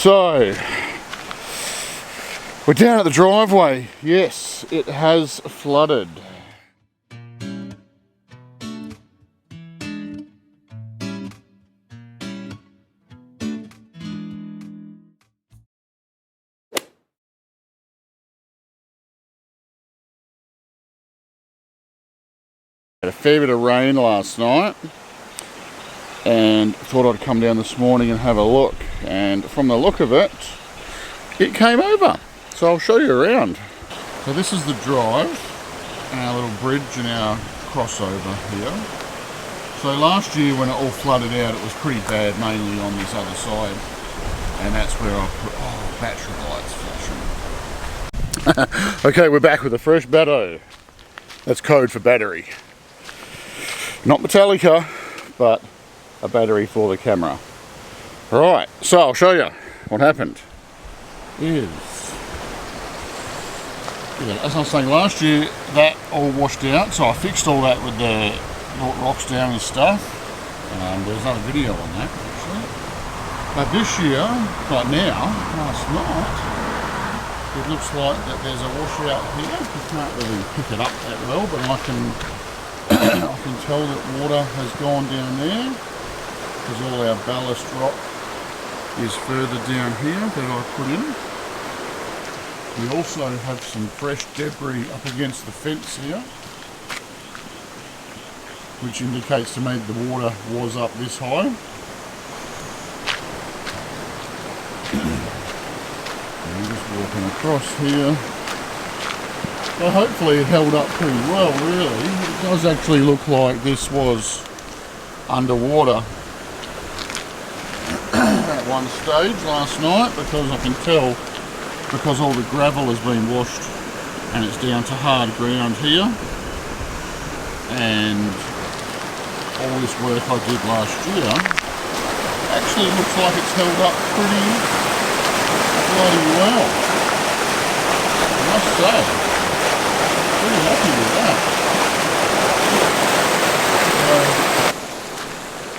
So, we're down at the driveway. Yes, it has flooded. Had a fair bit of rain last night and thought I'd come down this morning and have a look, and from the look of it, it came over. So I'll show you around. So this is the drive, our little bridge and our crossover here. So last year when it all flooded out, it was pretty bad, mainly on this other side, and that's where I put, oh, battery lights flashing. Okay, we're back with a fresh batto. That's code for battery. Not Metallica, but a battery for the camera. Right, so I'll show you what happened. As I was saying, last year that all washed out, so I fixed all that with the rocks down and stuff. There's another video on that actually. But this year, right now, last night, it looks like that there's a washout here. You can't really pick it up that well, but I can tell that water has gone down there because all our ballast rock is further down here that I put in. We also have some fresh debris up against the fence here, which indicates to me that the water was up this high. I'm just walking across here. So hopefully it held up pretty well, really. It does actually look like this was underwater at one stage last night, because I can tell, because all the gravel has been washed and it's down to hard ground here, and all this work I did last year actually looks like it's held up pretty bloody well, I must say. Pretty happy with that.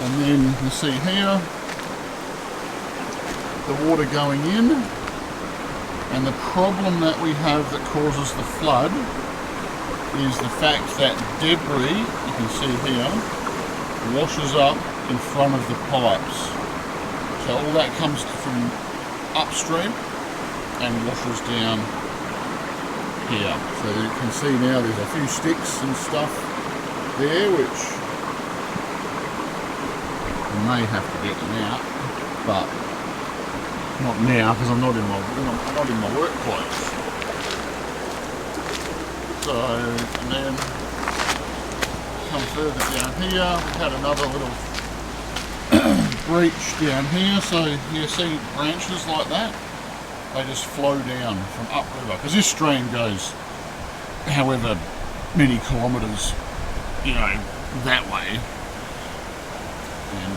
And then you see here the water going in, and the problem that we have that causes the flood is the fact that debris, you can see here, washes up in front of the pipes. So all that comes from upstream and washes down here. So you can see now there's a few sticks and stuff there which we may have to get them out, but not now because I'm not in my work clothes. So, and then come further down here, we've had another little breach down here. So you see branches like that, they just flow down from upriver, because this stream goes however many kilometres, you know, that way, and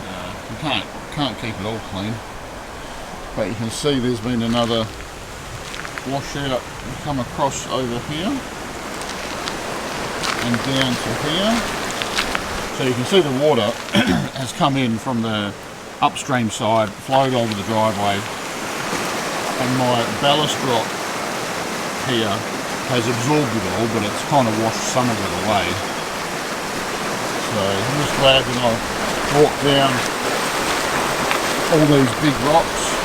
you can't keep it all clean. But you can see there's been another washout come across over here and down to here. So you can see the water has come in from the upstream side, flowed over the driveway, and my ballast rock here has absorbed it all, but it's kind of washed some of it away. So I'm just glad that I brought down all these big rocks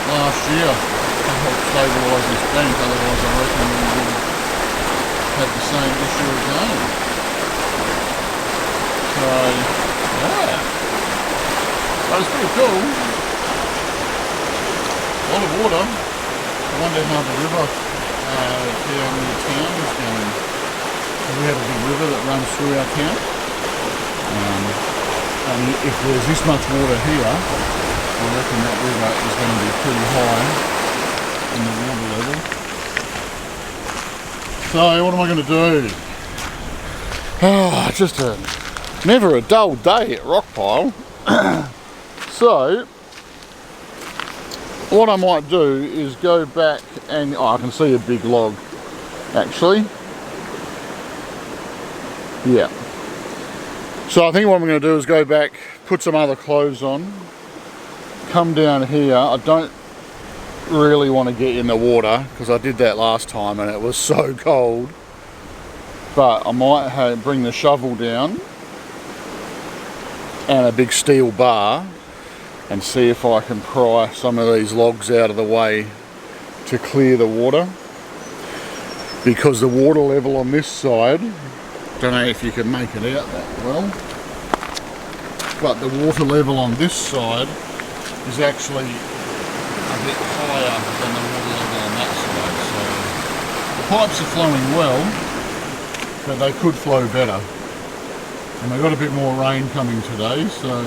last year to help stabilise this bank, otherwise I reckon we would have had the same issue again. So yeah, that was pretty cool. A lot of water. I wonder how the river down near town is going. We have a big river that runs through our town, and if there's this much water here, I reckon that river is going to be pretty high in the water level. So what am I going to do? Oh, just never a dull day at Rockpile. So what I might do is go back and, oh, I can see a big log actually. Yeah. So I think what I'm going to do is go back, put some other clothes on, come down here. I don't really want to get in the water because I did that last time and it was so cold. But I might bring the shovel down and a big steel bar and see if I can pry some of these logs out of the way to clear the water, because the water level on this side, don't know if you can make it out that well, but the water level on this side is actually a bit higher than the water level on that side. So the pipes are flowing well, but they could flow better. And we've got a bit more rain coming today, so,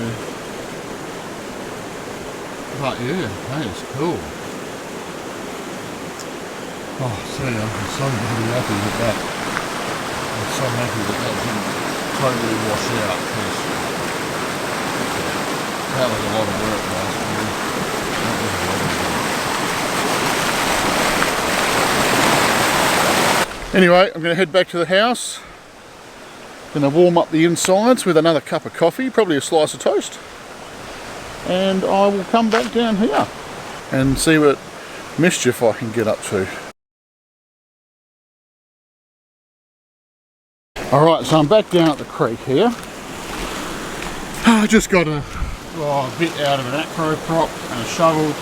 but yeah, that is cool. Oh, see, I'm so really happy with that. I'm so happy that that didn't totally wash out, because that was a lot of work last year. That was a lot of work. Anyway, I'm going to head back to the house. Going to warm up the insides with another cup of coffee, probably a slice of toast. And I will come back down here and see what mischief I can get up to. Alright, so I'm back down at the creek here. I just got a bit out of an acro prop and a shovel.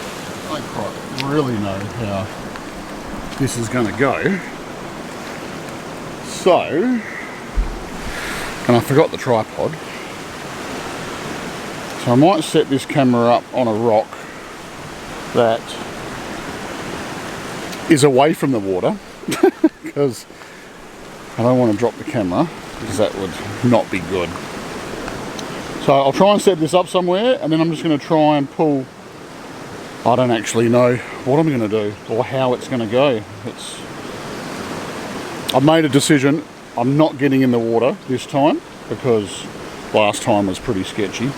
I don't quite really know how this is going to go. So, and I forgot the tripod. So I might set this camera up on a rock that is away from the water because I don't want to drop the camera, because that would not be good. So I'll try and set this up somewhere, and then I'm just going to try and pull. I don't actually know what I'm going to do or how it's going to go. I've made a decision. I'm not getting in the water this time because last time was pretty sketchy.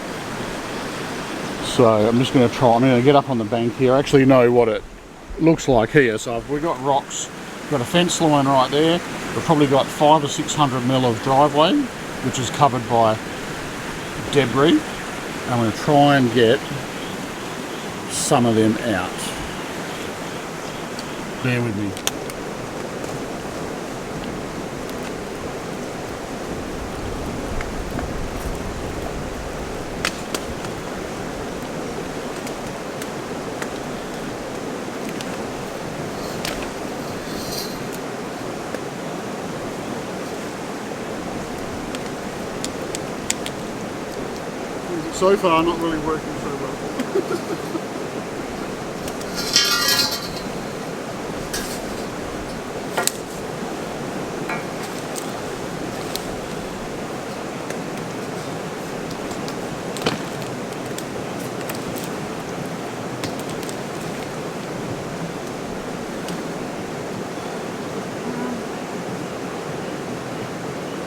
So I'm just going to try. I'm going to get up on the bank here. I actually know what it looks like here. So we've got rocks. We've got a fence line right there. We've probably got 500 or 600 mil of driveway, which is covered by debris. I'm going to try and get some of them out. Bear with me. So far, not really working so well.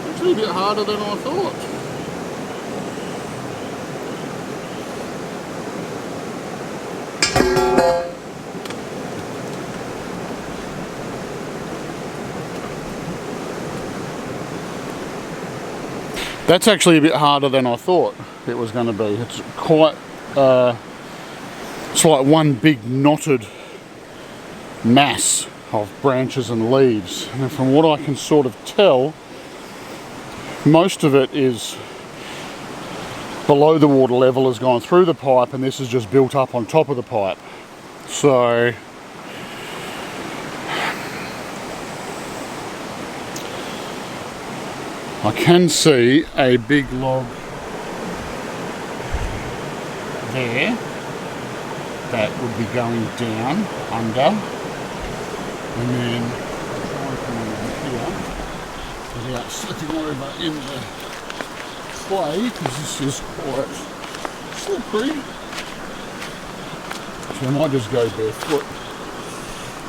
Actually, a bit harder than I thought. That's actually a bit harder than I thought it was going to be. It's quite, it's like one big knotted mass of branches and leaves. And from what I can sort of tell, most of it is below the water level, has gone through the pipe, and this is just built up on top of the pipe. So I can see a big log there that would be going down under, and then try and come over here without slipping over into clay, because this is quite slippery. So I might just go barefoot.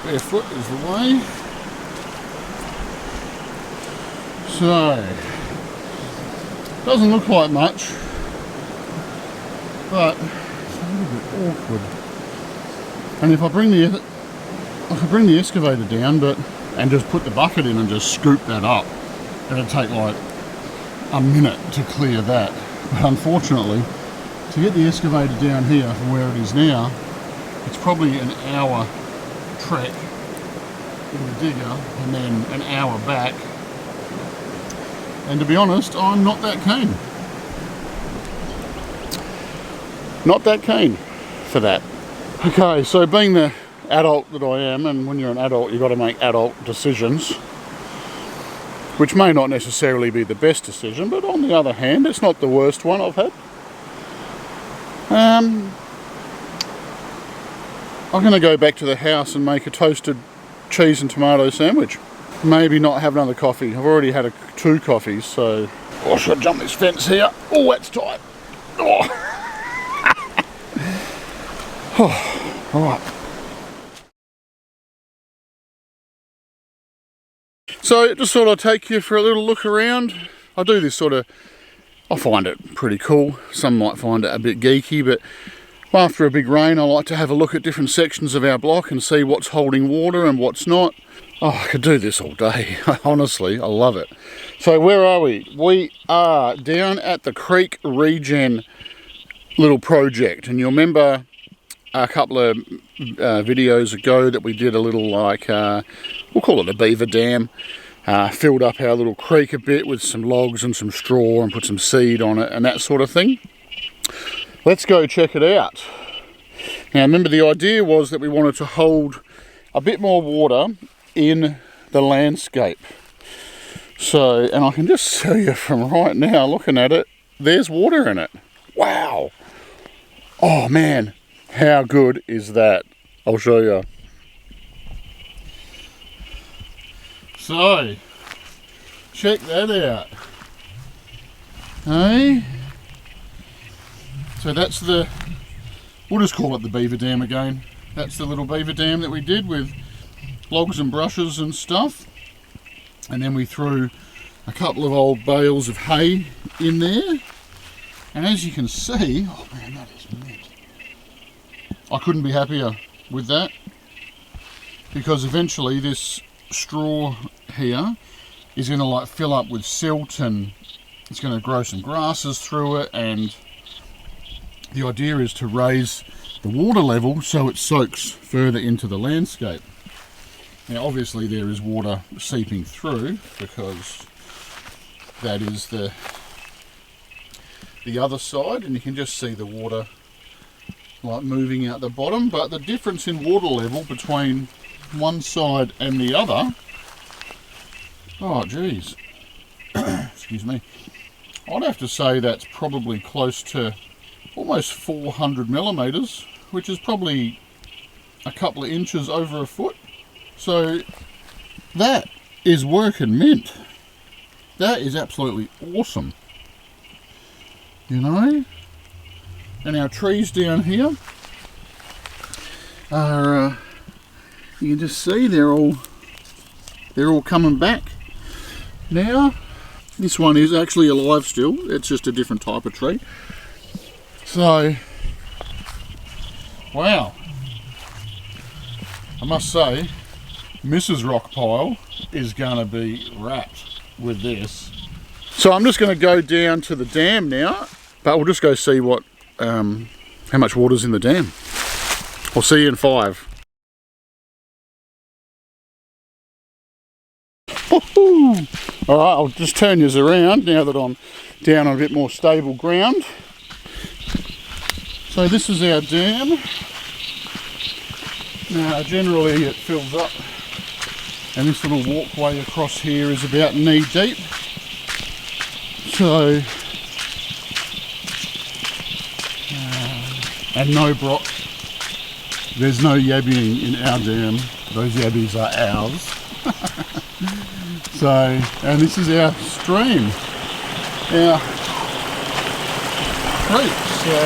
Barefoot is the way. So, doesn't look like much, but it's a little bit awkward. And if I bring the excavator down, and just put the bucket in and just scoop that up, it'll take like a minute to clear that. But unfortunately, to get the excavator down here from where it is now, it's probably an hour trek in the digger and then an hour back. And to be honest, I'm not that keen. Not that keen for that. Okay, so being the adult that I am, and when you're an adult you've got to make adult decisions, which may not necessarily be the best decision, but on the other hand it's not the worst one I've had. I'm going to go back to the house and make a toasted cheese and tomato sandwich. Maybe not have another coffee. I've already had 2 coffees, so... Oh, I should jump this fence here. Oh, that's tight. Oh. Oh, all right. So just thought I'd take you for a little look around. I do this sort of, I find it pretty cool. Some might find it a bit geeky, but after a big rain I like to have a look at different sections of our block and see what's holding water and what's not. Oh, I could do this all day. Honestly, I love it. So where are we? We are down at the creek regen little project, and you'll remember a couple of videos ago that we did a little, like, we'll call it a beaver dam. Filled up our little creek a bit with some logs and some straw and put some seed on it and that sort of thing. Let's go check it out. Now remember, the idea was that we wanted to hold a bit more water in the landscape. So, and I can just tell you from right now looking at it, there's water in it. Wow. Oh man, how good is that? I'll show you. So, check that out. Hey? So that's the, we'll just call it the beaver dam again. That's the little beaver dam that we did with logs and brushes and stuff. And then we threw a couple of old bales of hay in there. And as you can see, oh man, that is mint. I couldn't be happier with that, because eventually this straw here is going to like fill up with silt and it's going to grow some grasses through it, and the idea is to raise the water level so it soaks further into the landscape. Now obviously there is water seeping through because that is the other side, and you can just see the water like moving out the bottom, but the difference in water level between one side and the other, oh geez, excuse me, I'd have to say that's probably close to almost 400 millimeters, which is probably a couple of inches over a foot. So that is working mint. That is absolutely awesome, you know. And our trees down here are, you can just see they're all coming back now. This one is actually alive still, it's just a different type of tree. So, wow, I must say Mrs. Rockpile is going to be wrapped with this. So I'm just going to go down to the dam now, but we'll just go see what how much water's in the dam. I'll see you in 5. Alright, I'll just turn you around now that I'm down on a bit more stable ground. So this is our dam. Now generally it fills up, and this little walkway across here is about knee deep. So, and no brock. There's no yabbying in our dam. Those yabbies are ours. So, and this is our stream, our creek. So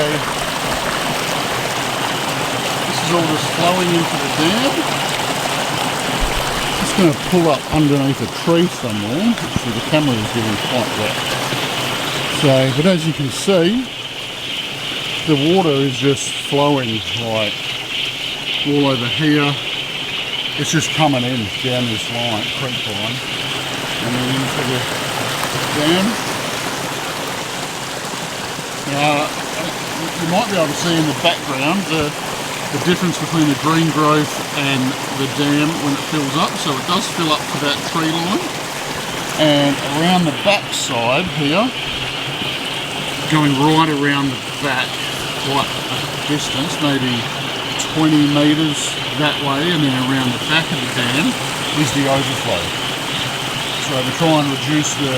this is all just flowing into the dam. Just going to pull up underneath a tree somewhere. Actually, the camera is getting quite wet. So, but as you can see, the water is just flowing like all over here. It's just coming in down this line, creek line, and then into the dam. Now, you might be able to see in the background the difference between the green growth and the dam when it fills up. So it does fill up to that tree line, and around the back side here, going right around the back quite a distance, maybe 20 metres that way, and then around the back of the dam is the overflow. So to try and reduce the,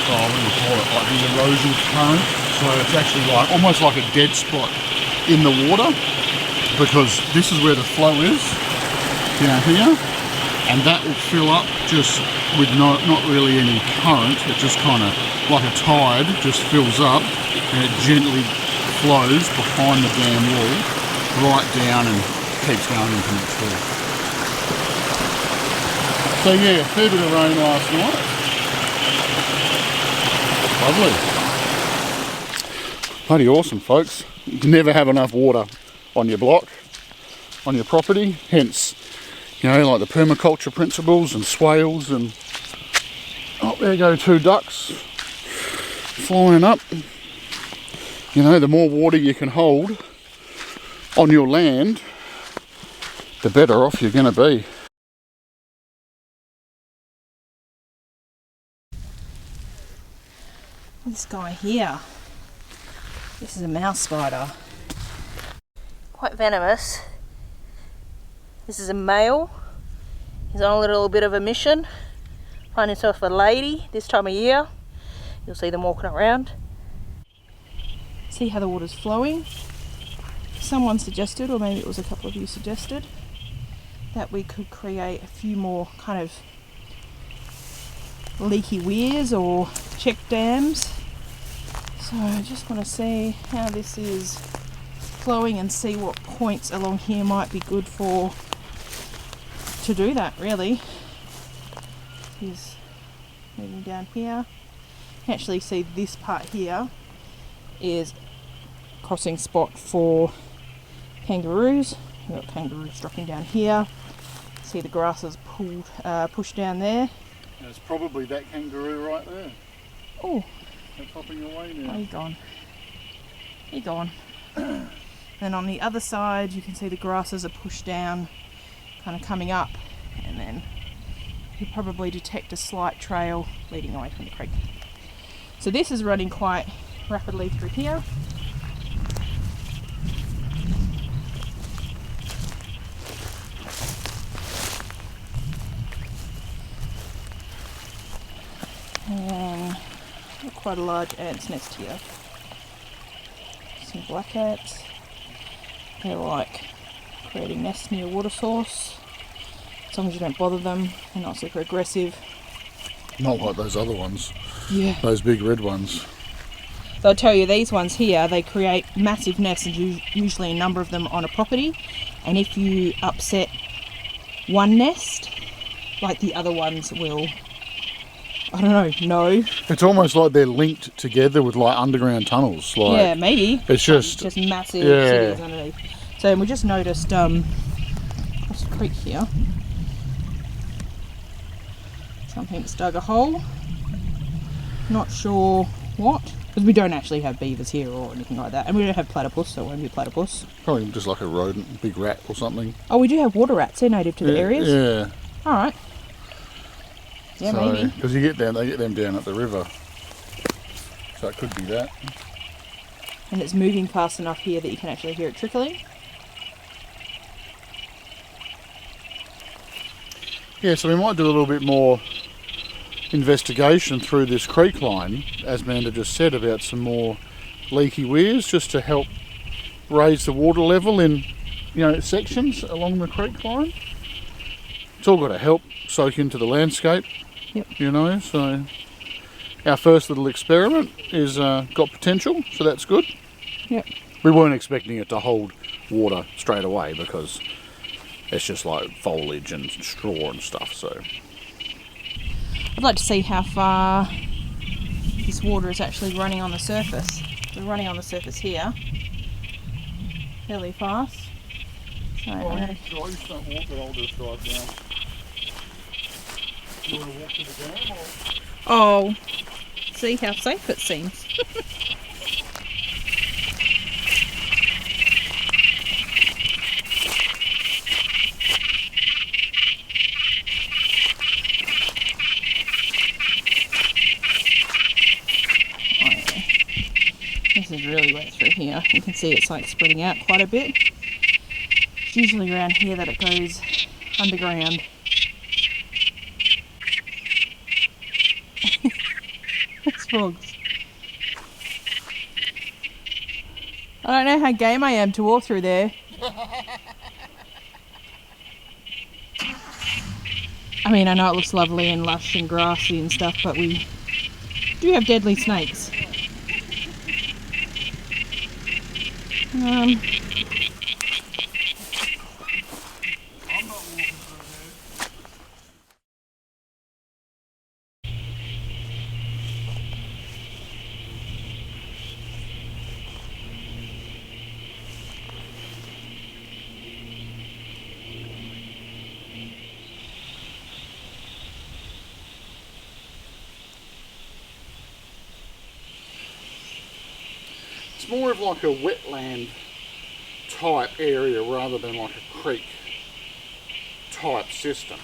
what do you call it, like the erosion current. So it's actually like almost like a dead spot in the water, because this is where the flow is, down here, and that will fill up just with not really any current. It just kind of, like a tide, just fills up, and it gently flows behind the dam wall right down and keeps going into next door. So yeah, a fair bit of rain last night. Lovely. Bloody awesome, folks. You can never have enough water on your block, on your property, hence, you know, like the permaculture principles and swales, and oh, there go 2 ducks flying up. You know, the more water you can hold on your land, the better off you're going to be. This guy here, this is a mouse spider. Quite venomous. This is a male. He's on a little bit of a mission. Find himself a lady this time of year. You'll see them walking around. See how the water's flowing. Someone suggested, or maybe it was a couple of you suggested, that we could create a few more kind of leaky weirs or check dams. So I just want to see how this is flowing and see what points along here might be good to do that, really. He's moving down here. You can actually see this part here is crossing spot for kangaroos. We've got kangaroos dropping down here. See the grasses pushed down there. There's probably that kangaroo right there. Oh, they're popping away now. Oh, he's gone. He's gone. Then on the other side, you can see the grasses are pushed down, kind of coming up, and then you probably detect a slight trail leading away from the creek. So this is running quite rapidly through here. And quite a large ant's nest here. Some black ants. They're like creating nests near a water source. As long as you don't bother them, they're not super aggressive. Not like those other ones. Yeah. Those big red ones. So I'll tell you, these ones here, they create massive nests, and usually a number of them on a property. And if you upset one nest, like the other ones will, I don't know, no. It's almost like they're linked together with like underground tunnels. Like, yeah, maybe. It's just massive cities underneath. So we just noticed across the creek here, something's dug a hole. Not sure what, because we don't actually have beavers here or anything like that, and we don't have platypus, so it won't be a platypus. Probably just like a rodent, big rat or something. Oh, we do have water rats. They're native to the areas. Yeah. All right. Yeah, so, maybe. Because they get them down at the river. So it could be that. And it's moving fast enough here that you can actually hear it trickling. Yeah, so we might do a little bit more investigation through this creek line, as Amanda just said, about some more leaky weirs, just to help raise the water level in, sections along the creek line. It's all got to help soak into the landscape. Yep. So our first little experiment is got potential, so that's good. Yep. We weren't expecting it to hold water straight away, because it's just like foliage and straw and stuff. So I'd like to see how far this water is actually running on the surface. We're running on the surface here fairly fast. So I just don't walk it, I'll just drive down. You want to walk to the dam, or? Oh, see how safe it seems. This is really wet through here. You can see it's like spreading out quite a bit. It's usually around here that it goes underground. It's frogs. I don't know how game I am to walk through there. I mean, I know it looks lovely and lush and grassy and stuff, but we do have deadly snakes. It's more of like a wetland type area rather than like a creek type system.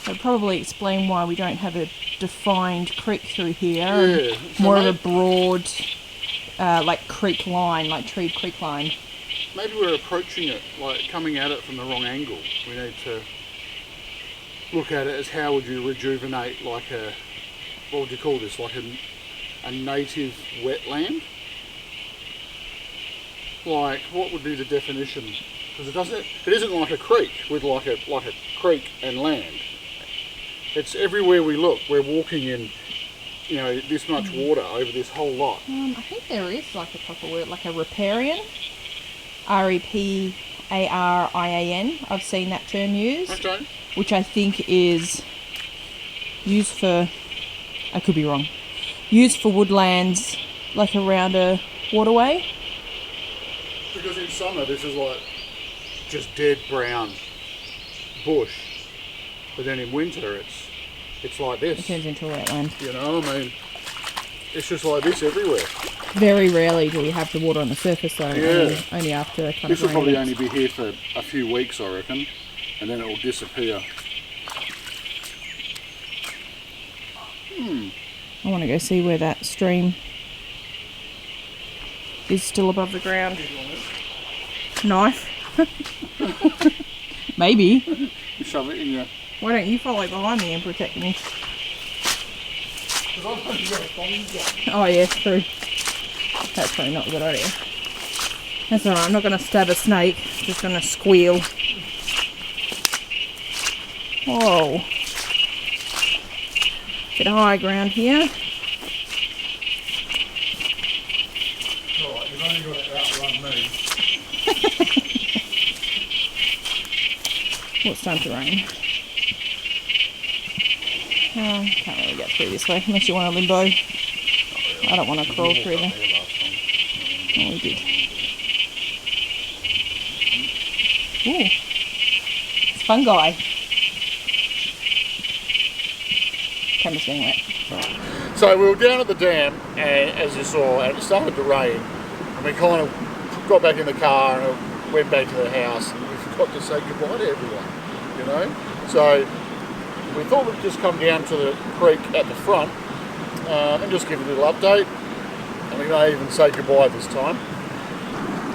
That'd probably explain why we don't have a defined creek through here. Yeah, so more of a broad, like creek line, like treed creek line. Maybe we're approaching it, like coming at it from the wrong angle. We need to look at it as how would you rejuvenate like a, what would you call this, like a native wetland? Like, what would be the definition? Because it isn't like a creek with like a creek and land. It's everywhere we look. We're walking in, you know, this much water over this whole lot. I think there is like a proper word, like a riparian. R-E-P-A-R-I-A-N. I've seen that term used. Okay. Which I think is used for, I could be wrong, used for woodlands like around a waterway. Because in summer this is like just dead brown bush, but then in winter it's like this. It turns into a wetland. You know, I mean, it's just like this everywhere. Very rarely do we have the water on the surface though. Yeah. Only after kind this of will probably rain. only be here for a few weeks, I reckon, and then it will disappear. I want to go see where that stream is still above the ground. Knife? Maybe. You shove it in your... Why don't you follow behind me and protect me? Oh yeah, true. That's probably not a good idea. That's alright, I'm not going to stab a snake, just going to squeal. Whoa. Bit high ground here. Alright, you've only got to outrun me. Well, it's time to rain. Can't really get through this way unless you want a limbo. I don't want to crawl through there. Oh, we did. Ooh. It's fungi. Camera's getting wet. So we were down at the dam, and as you saw, and it started to rain, and we kind of got back in the car and went back to the house, and we forgot to say goodbye to everyone, you know. So we thought we'd just come down to the creek at the front and just give a little update, and we may even say goodbye this time.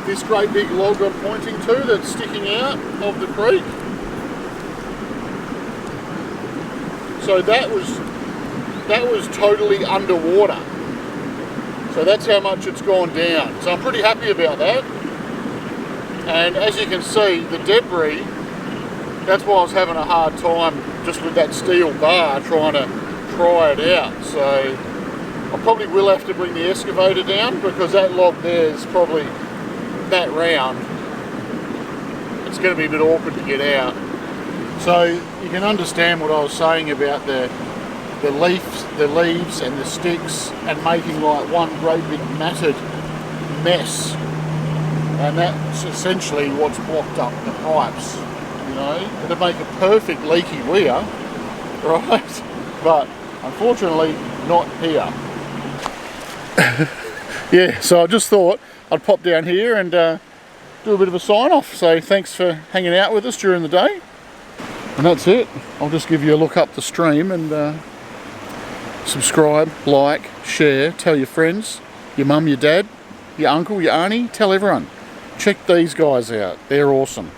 This great big log I'm pointing to that's sticking out of the creek. So that was totally underwater. So that's how much it's gone down. So I'm pretty happy about that. And as you can see, the debris, that's why I was having a hard time just with that steel bar trying to pry it out. So I probably will have to bring the excavator down because that log there is probably that round. It's going to be a bit awkward to get out. So you can understand what I was saying about the leaves and the sticks and making like one great big matted mess. And that's essentially what's blocked up the pipes. You know, it'd make a perfect leaky weir, right? But unfortunately, not here. Yeah, so I just thought I'd pop down here and do a bit of a sign off. So thanks for hanging out with us during the day. And that's it. I'll just give you a look up the stream and subscribe, like, share, tell your friends, mum, your dad, your uncle, your auntie, tell everyone. Check these guys out. They're awesome.